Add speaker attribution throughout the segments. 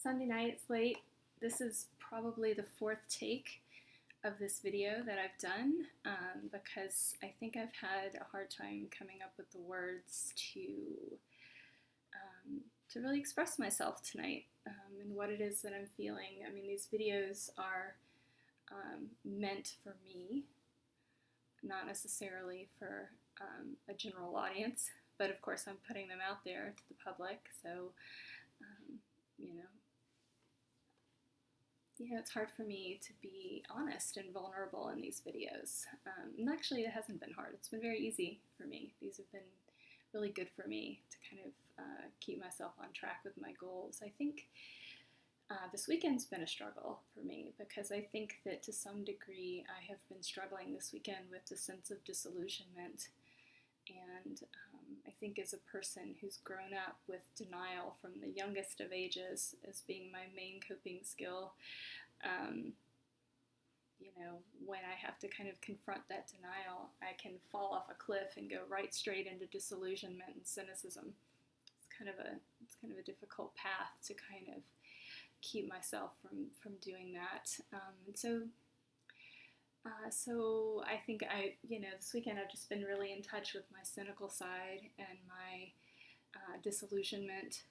Speaker 1: Sunday night, it's late. This is probably the fourth take of this video that I've done because I think I've had a hard time coming up with the words to really express myself tonight and what it is that I'm feeling. I mean, these videos are meant for me, not necessarily for a general audience, but of course I'm putting them out there to the public, so it's hard for me to be honest and vulnerable in these videos. And actually, it hasn't been hard. It's been very easy for me. These have been really good for me to kind of keep myself on track with my goals. I think this weekend's been a struggle for me because I think that to some degree I have been struggling this weekend with the sense of disillusionment. And I think as a person who's grown up with denial from the youngest of ages as being my main coping skill, when I have to kind of confront that denial, I can fall off a cliff and go right straight into disillusionment and cynicism. It's kind of a difficult path to kind of keep myself from doing that. So I think this weekend I've just been really in touch with my cynical side and my disillusionment.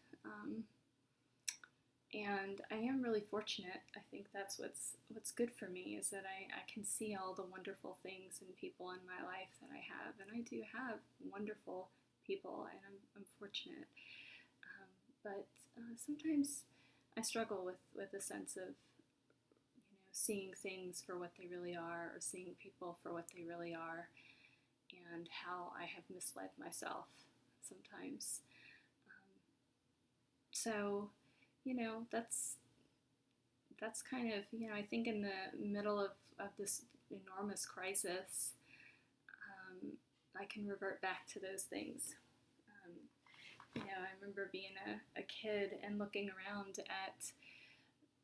Speaker 1: And I am really fortunate. I think that's what's good for me is that I can see all the wonderful things and people in my life that I have. And I do have wonderful people, and I'm fortunate. But sometimes I struggle with a sense of seeing things for what they really are, or seeing people for what they really are, and how I have misled myself sometimes. That's kind of, I think in the middle of this enormous crisis, I can revert back to those things. I remember being a kid and looking around at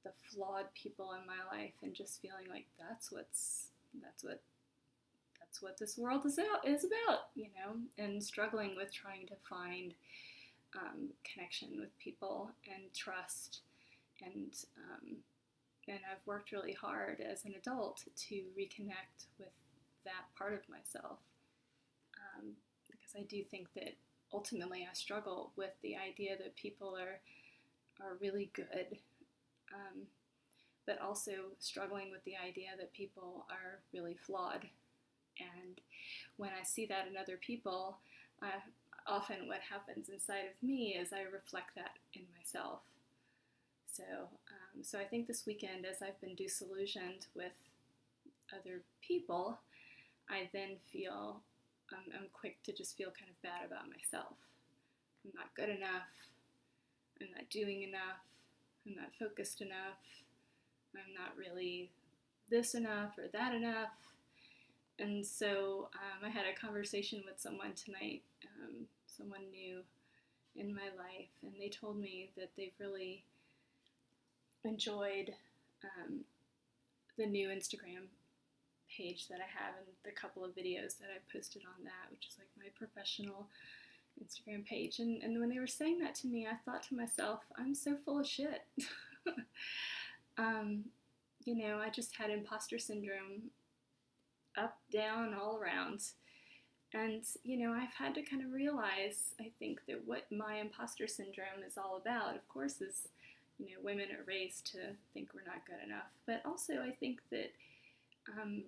Speaker 1: the flawed people in my life and just feeling like that's what this world is about, and struggling with trying to find connection with people and trust, and I've worked really hard as an adult to reconnect with that part of myself, because I do think that ultimately I struggle with the idea that people are really good, but also struggling with the idea that people are really flawed. And when I see that in other people, often what happens inside of me is I reflect that in myself. So I think this weekend, as I've been disillusioned with other people, I then feel, I'm quick to just feel kind of bad about myself. I'm not good enough. I'm not doing enough. I'm not focused enough. I'm not really this enough or that enough. And so I had a conversation with someone tonight, someone new in my life, and they told me that they've really enjoyed the new Instagram page that I have and the couple of videos that I posted on that, which is like my professional Instagram page. And when they were saying that to me, I thought to myself, I'm so full of shit. I just had imposter syndrome up, down, all around. And, I've had to kind of realize, I think, that what my imposter syndrome is all about, of course, is, women are raised to think we're not good enough. But also, I think that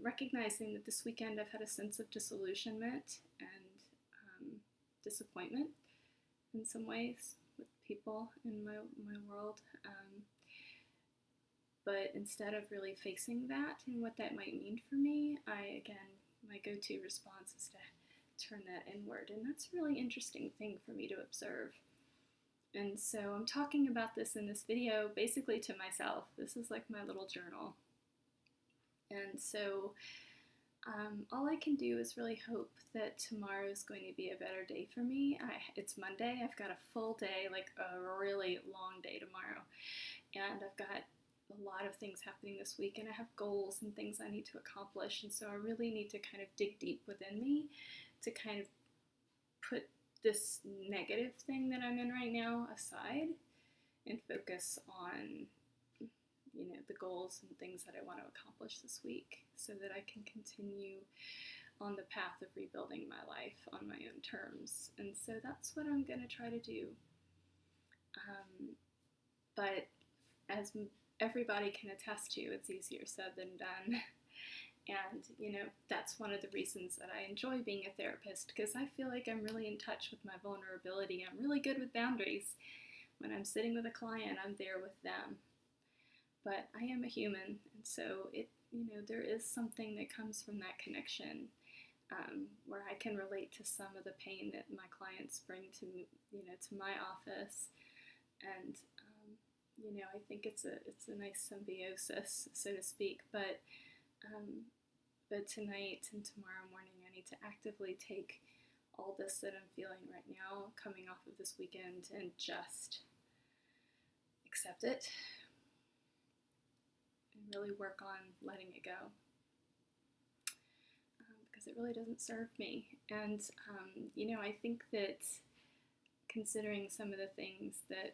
Speaker 1: recognizing that this weekend I've had a sense of disillusionment and disappointment in some ways with people in my world. But instead of really facing that and what that might mean for me, my go-to response is to turn that inward. And that's a really interesting thing for me to observe. And so I'm talking about this in this video basically to myself. This is like my little journal. And so all I can do is really hope that tomorrow is going to be a better day for me. It's Monday. I've got a full day, like a really long day tomorrow. And I've got a lot of things happening this week, and I have goals and things I need to accomplish, and so I really need to kind of dig deep within me to kind of put this negative thing that I'm in right now aside and focus on, the goals and things that I want to accomplish this week so that I can continue on the path of rebuilding my life on my own terms. And so that's what I'm going to try to do. But as everybody can attest to, it's easier said than done. And, that's one of the reasons that I enjoy being a therapist, because I feel like I'm really in touch with my vulnerability. I'm really good with boundaries. When I'm sitting with a client, I'm there with them. But I am a human, and so there is something that comes from that connection, where I can relate to some of the pain that my clients bring to me, to my office. And, I think it's a nice symbiosis, so to speak. But tonight and tomorrow morning, I need to actively take all this that I'm feeling right now, coming off of this weekend, and just accept it and really work on letting it go, because it really doesn't serve me. And I think that, considering some of the things that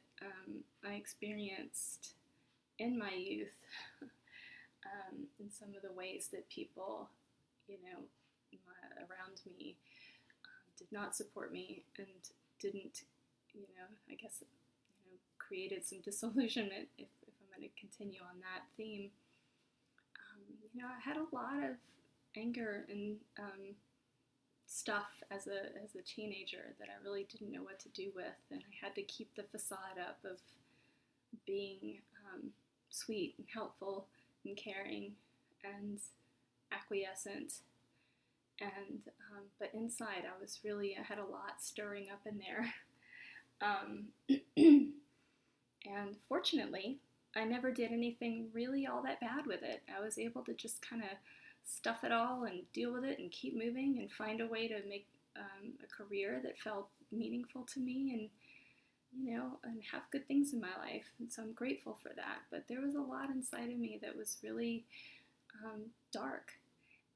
Speaker 1: I experienced in my youth, and some of the ways that people, around me did not support me and didn't, I guess, created some disillusionment, if I'm going to continue on that theme. I had a lot of anger and stuff as a teenager that I really didn't know what to do with, and I had to keep the facade up of being sweet and helpful and caring and acquiescent. And but inside, I had a lot stirring up in there. And fortunately, I never did anything really all that bad with it. I was able to just kind of stuff it all and deal with it and keep moving and find a way to make a career that felt meaningful to me, and and have good things in my life. And so I'm grateful for that. But there was a lot inside of me that was really dark.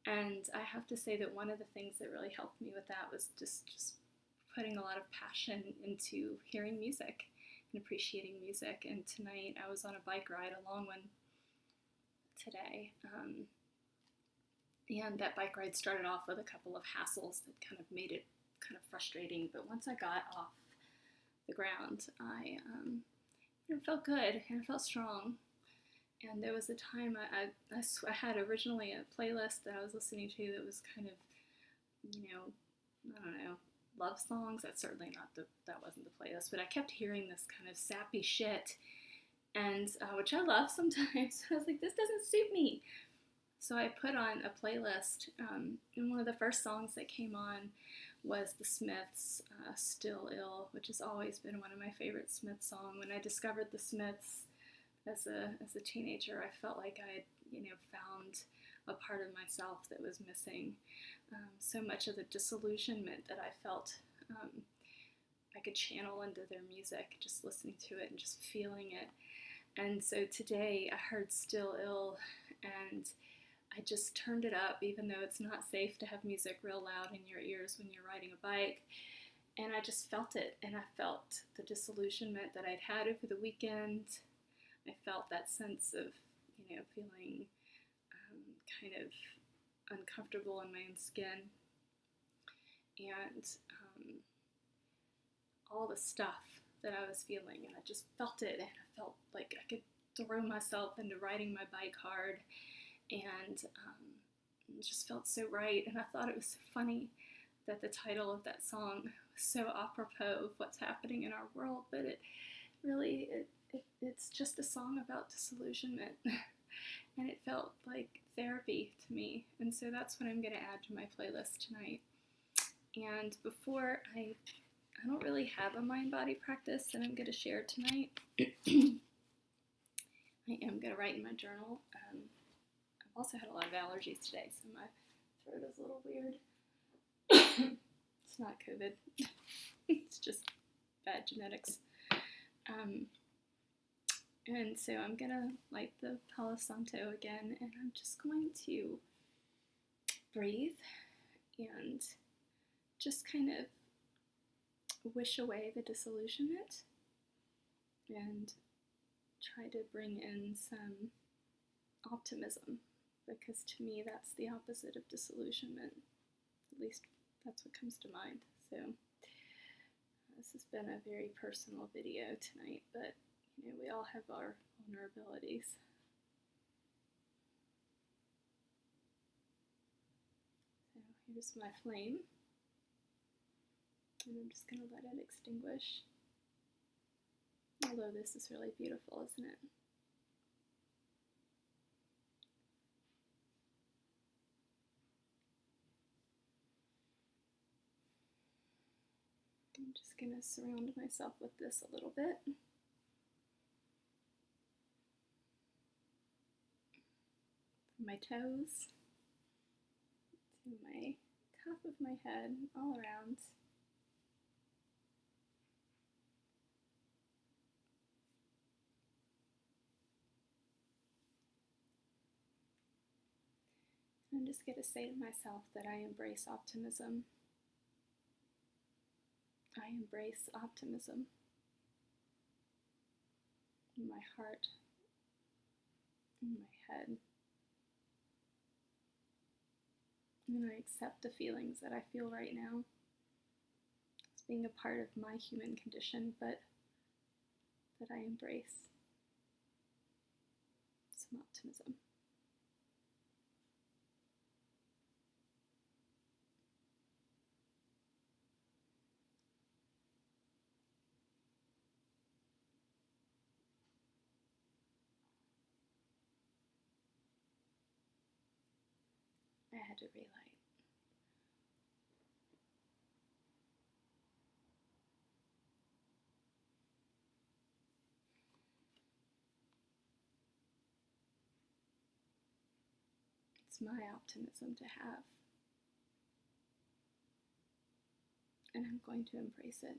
Speaker 1: And I have to say that one of the things that really helped me with that was just putting a lot of passion into hearing music and appreciating music. And tonight I was on a bike ride, a long one today. And that bike ride started off with a couple of hassles that kind of made it kind of frustrating. But once I got off the ground, I felt good and I felt strong. And there was a time I had originally a playlist that I was listening to that was kind of, I don't know, love songs. That wasn't the playlist, but I kept hearing this kind of sappy shit, and which I love sometimes. I was like, this doesn't suit me. So I put on a playlist, and one of the first songs that came on was the Smiths' Still Ill, which has always been one of my favorite Smiths songs. When I discovered the Smiths as a teenager, I felt like I had, found a part of myself that was missing. So much of the disillusionment that I felt, I could channel into their music, just listening to it and just feeling it. And so today I heard Still Ill, and I just turned it up, even though it's not safe to have music real loud in your ears when you're riding a bike. And I just felt it, and I felt the disillusionment that I'd had over the weekend. I felt that sense of, feeling kind of uncomfortable in my own skin. And all the stuff that I was feeling, and I just felt it, and I felt like I could throw myself into riding my bike hard, and it just felt so right. And I thought it was so funny that the title of that song was so apropos of what's happening in our world, but it really, it's just a song about disillusionment, and it felt like therapy to me. And so that's what I'm going to add to my playlist tonight. And before I don't really have a mind-body practice that I'm going to share tonight. I am going to write in my journal. I've also had a lot of allergies today, so my throat is a little weird. It's not COVID. It's just bad genetics. And so I'm going to light the Palo Santo again, and I'm just going to breathe and just kind of wish away the disillusionment and try to bring in some optimism, because to me that's the opposite of disillusionment. At least that's what comes to mind. So this has been a very personal video tonight, but we all have our vulnerabilities. So here's my flame, and I'm just going to let it extinguish. Although this is really beautiful, isn't it? I'm just going to surround myself with this a little bit. From my toes to my top of my head, all around. I'm just going to say to myself that I embrace optimism. I embrace optimism in my heart, in my head. And I accept the feelings that I feel right now as being a part of my human condition, but that I embrace some optimism. I had to relight. It's my optimism to have, and I'm going to embrace it.